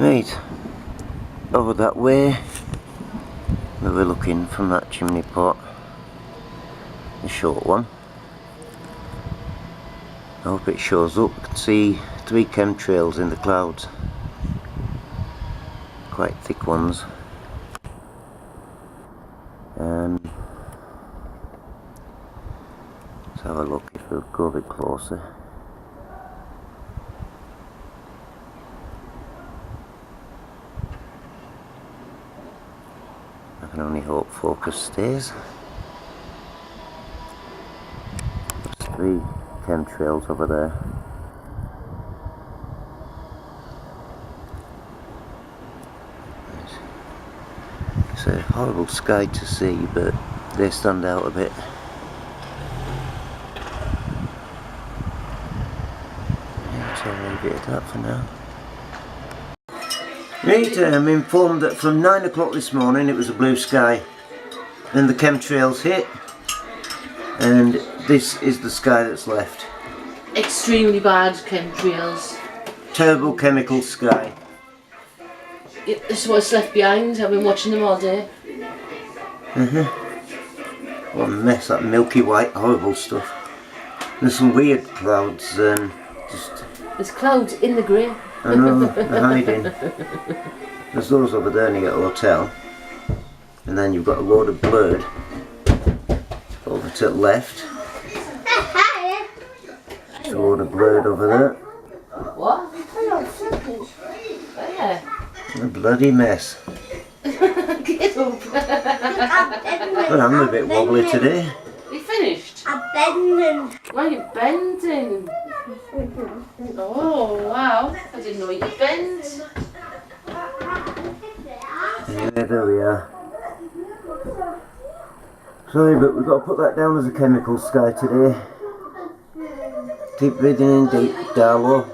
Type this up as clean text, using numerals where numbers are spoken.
Right, over that way that we're looking from that chimney pot, the short one. I hope it shows up. You can see 3 chemtrails in the clouds, quite thick ones. Let's have a look if we'll go a bit closer. I can only hope focus stays. There's 3 chemtrails over there. It's a horrible sky to see, but they stand out a bit. Yeah, so I'll leave it at that for now. Right, I'm informed that from 9 o'clock this morning it was a blue sky. Then the chemtrails hit, and this is the sky that's left. Extremely bad chemtrails. Terrible chemical sky. This is what's left behind. I've been watching them all day. What a mess, that milky white horrible stuff. There's some weird clouds, There's clouds in the grey. I know, they're hiding. There's those over there near the hotel. And then you've got a load of blurred over to the left. There's a load of blurred over there. What? Where? A bloody mess. Get up. But I'm a bit wobbly today. You finished? I'm bending. Why are you bending? Oh wow, I didn't know you could bend. Yeah, there we are. Sorry, but we've got to put that down as a chemical sky today. Keep breathing in deep, Darlow.